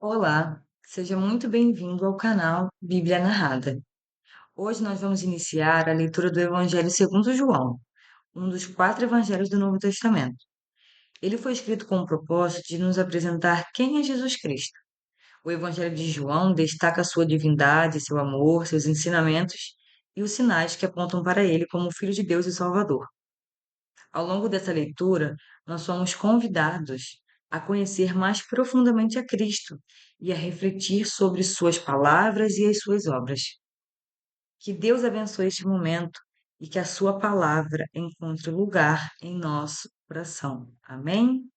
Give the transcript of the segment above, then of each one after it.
Olá, seja muito bem-vindo ao canal Bíblia Narrada. Hoje nós vamos iniciar a leitura do Evangelho segundo João, um dos quatro evangelhos do Novo Testamento. Ele foi escrito com o propósito de nos apresentar quem é Jesus Cristo. O Evangelho de João destaca sua divindade, seu amor, seus ensinamentos e os sinais que apontam para ele como Filho de Deus e Salvador. Ao longo dessa leitura, nós somos convidados a conhecer mais profundamente a Cristo e a refletir sobre suas palavras e as suas obras. Que Deus abençoe este momento e que a sua palavra encontre lugar em nosso coração. Amém?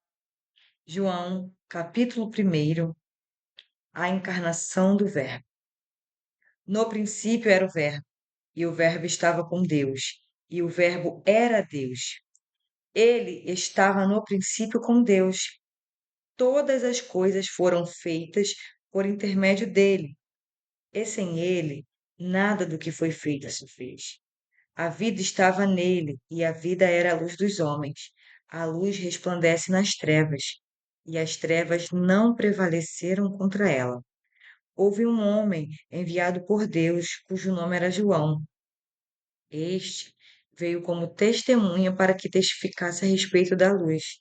João, capítulo 1, a encarnação do Verbo. No princípio era o Verbo, e o Verbo estava com Deus, e o Verbo era Deus. Ele estava no princípio com Deus. Todas as coisas foram feitas por intermédio dele, e sem ele, nada do que foi feito se fez. A vida estava nele, e a vida era a luz dos homens. A luz resplandece nas trevas, e as trevas não prevaleceram contra ela. Houve um homem enviado por Deus, cujo nome era João. Este veio como testemunha para que testificasse a respeito da luz,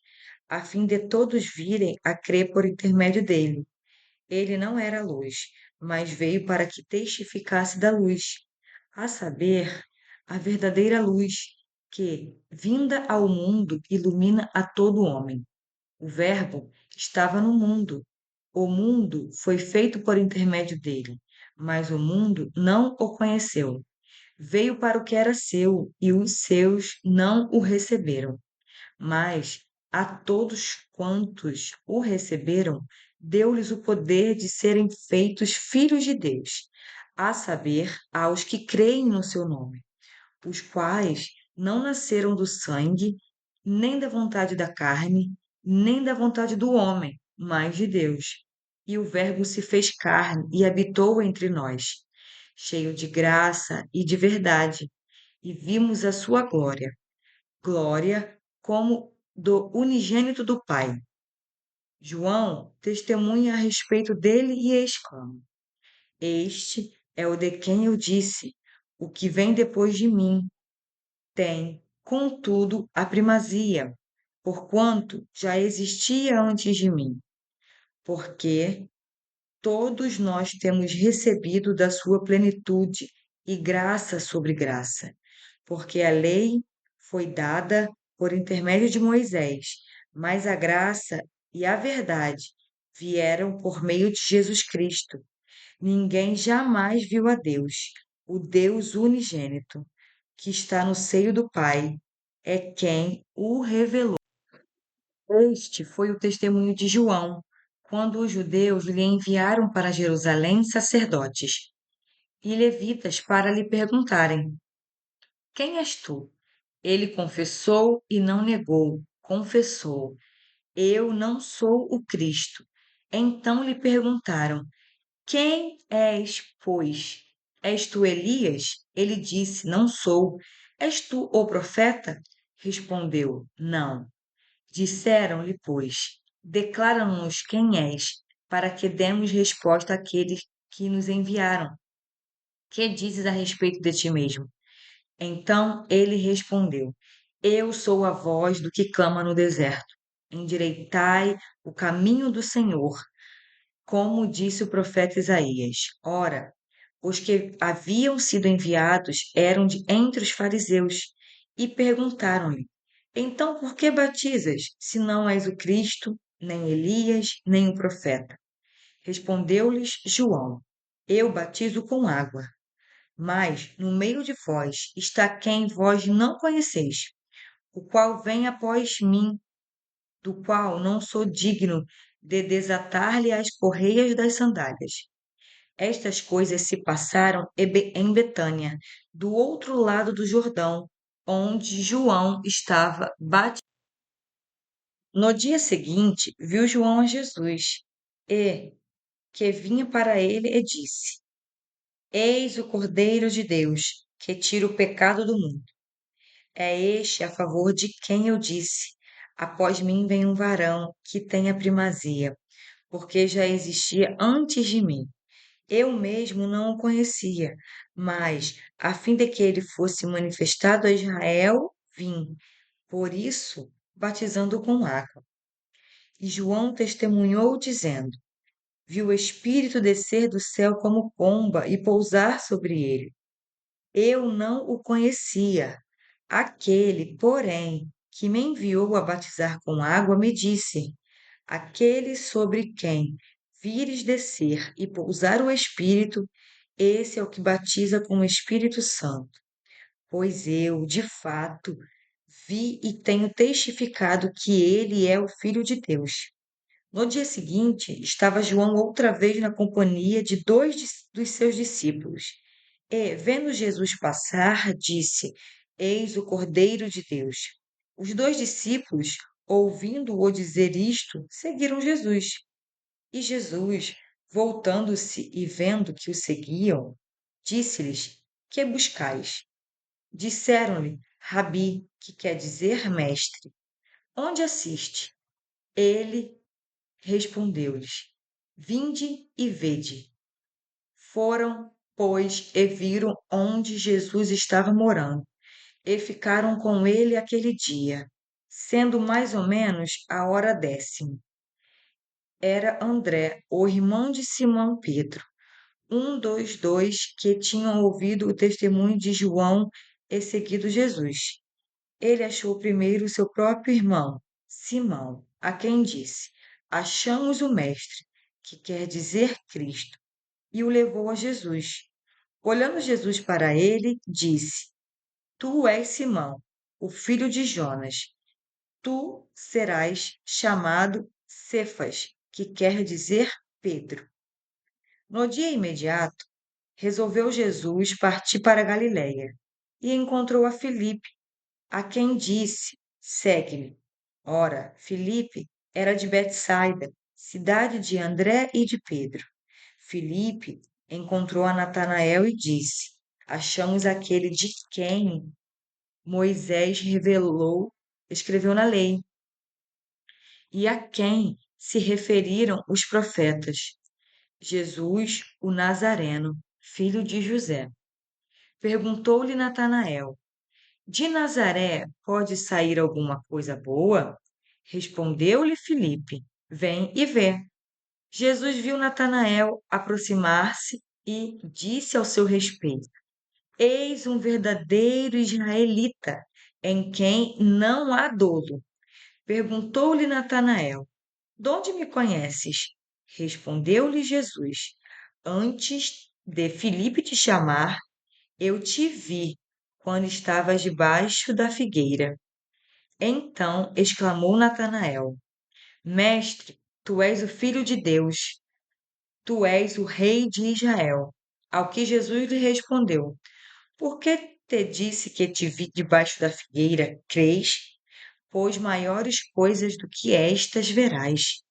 a fim de todos virem a crer por intermédio dele. Ele não era a luz, mas veio para que testificasse da luz, a saber, a verdadeira luz, que, vinda ao mundo, ilumina a todo homem. O Verbo estava no mundo. O mundo foi feito por intermédio dele, mas o mundo não o conheceu. Veio para o que era seu, e os seus não o receberam. Mas a todos quantos o receberam, deu-lhes o poder de serem feitos filhos de Deus, a saber, aos que creem no seu nome, os quais não nasceram do sangue, nem da vontade da carne, nem da vontade do homem, mas de Deus. E o Verbo se fez carne e habitou entre nós, cheio de graça e de verdade, e vimos a sua glória, glória como do unigênito do Pai. João testemunha a respeito dele e exclama: Este é o de quem eu disse: o que vem depois de mim tem, contudo, a primazia, porquanto já existia antes de mim. Porque todos nós temos recebido da sua plenitude e graça sobre graça, porque a lei foi dada por intermédio de Moisés, mas a graça e a verdade vieram por meio de Jesus Cristo. Ninguém jamais viu a Deus, o Deus unigênito, que está no seio do Pai, é quem o revelou. Este foi o testemunho de João, quando os judeus lhe enviaram para Jerusalém sacerdotes e levitas para lhe perguntarem: Quem és tu? Ele confessou e não negou, confessou: Eu não sou o Cristo. Então lhe perguntaram: Quem és, pois? És tu Elias? Ele disse: Não sou. És tu o profeta? Respondeu: Não. Disseram-lhe, pois: Declara-nos quem és, para que demos resposta àqueles que nos enviaram. Que dizes a respeito de ti mesmo? Então ele respondeu: Eu sou a voz do que clama no deserto. Endireitai o caminho do Senhor, como disse o profeta Isaías. Ora, os que haviam sido enviados eram de entre os fariseus e perguntaram-lhe: Então por que batizas, se não és o Cristo, nem Elias, nem o profeta? Respondeu-lhes João: Eu batizo com água, mas no meio de vós está quem vós não conheceis, o qual vem após mim, do qual não sou digno de desatar-lhe as correias das sandálias. Estas coisas se passaram em Betânia, do outro lado do Jordão, onde João estava batizando. No dia seguinte, viu João a Jesus e, que vinha para ele, e disse: Eis o Cordeiro de Deus, que tira o pecado do mundo. É este a favor de quem eu disse: Após mim vem um varão que tem a primazia, porque já existia antes de mim. Eu mesmo não o conhecia, mas, a fim de que ele fosse manifestado a Israel, vim, por isso, batizando com água. E João testemunhou, dizendo: viu o Espírito descer do céu como pomba e pousar sobre ele. Eu não o conhecia. Aquele, porém, que me enviou a batizar com água, me disse: aquele sobre quem vires descer e pousar o Espírito, esse é o que batiza com o Espírito Santo. Pois eu, de fato, vi e tenho testificado que ele é o Filho de Deus. No dia seguinte, estava João outra vez na companhia de dos seus discípulos. E, vendo Jesus passar, disse: eis o Cordeiro de Deus. Os dois discípulos, ouvindo-o dizer isto, seguiram Jesus. E Jesus, voltando-se e vendo que o seguiam, disse-lhes: que buscais? Disseram-lhe: Rabi, que quer dizer mestre. Onde assiste? Ele respondeu-lhes: vinde e vede. Foram, pois, e viram onde Jesus estava morando, e ficaram com ele aquele dia, sendo mais ou menos a hora 10ª. Era André, o irmão de Simão Pedro, um dos dois que tinham ouvido o testemunho de João e seguido Jesus. Ele achou primeiro seu próprio irmão, Simão, a quem disse: achamos o Mestre, que quer dizer Cristo, e o levou a Jesus. Olhando Jesus para ele, disse: tu és Simão, o filho de Jonas. Tu serás chamado Cefas, que quer dizer Pedro. No dia imediato, resolveu Jesus partir para a Galiléia e encontrou a Filipe, a quem disse: segue-me. Ora, Filipe era de Betsaida, cidade de André e de Pedro. Filipe encontrou a Natanael e disse: achamos aquele de quem Moisés escreveu na lei, e a quem se referiram os profetas, Jesus, o Nazareno, filho de José. Perguntou-lhe Natanael: de Nazaré pode sair alguma coisa boa? Respondeu-lhe Filipe: vem e vê. Jesus viu Natanael aproximar-se e disse ao seu respeito: eis um verdadeiro israelita, em quem não há dolo. Perguntou-lhe Natanael: de onde me conheces? Respondeu-lhe Jesus: antes de Filipe te chamar, eu te vi quando estavas debaixo da figueira. Então exclamou Natanael: mestre, tu és o filho de Deus, tu és o rei de Israel. Ao que Jesus lhe respondeu: por que te disse que te vi debaixo da figueira? Crês? Pois maiores coisas do que estas verás.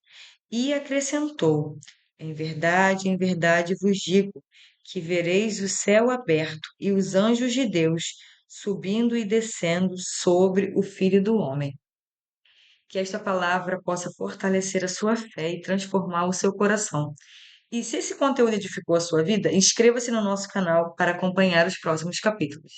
E acrescentou: em verdade vos digo que vereis o céu aberto e os anjos de Deus subindo e descendo sobre o Filho do Homem. Que esta palavra possa fortalecer a sua fé e transformar o seu coração. E se esse conteúdo edificou a sua vida, inscreva-se no nosso canal para acompanhar os próximos capítulos.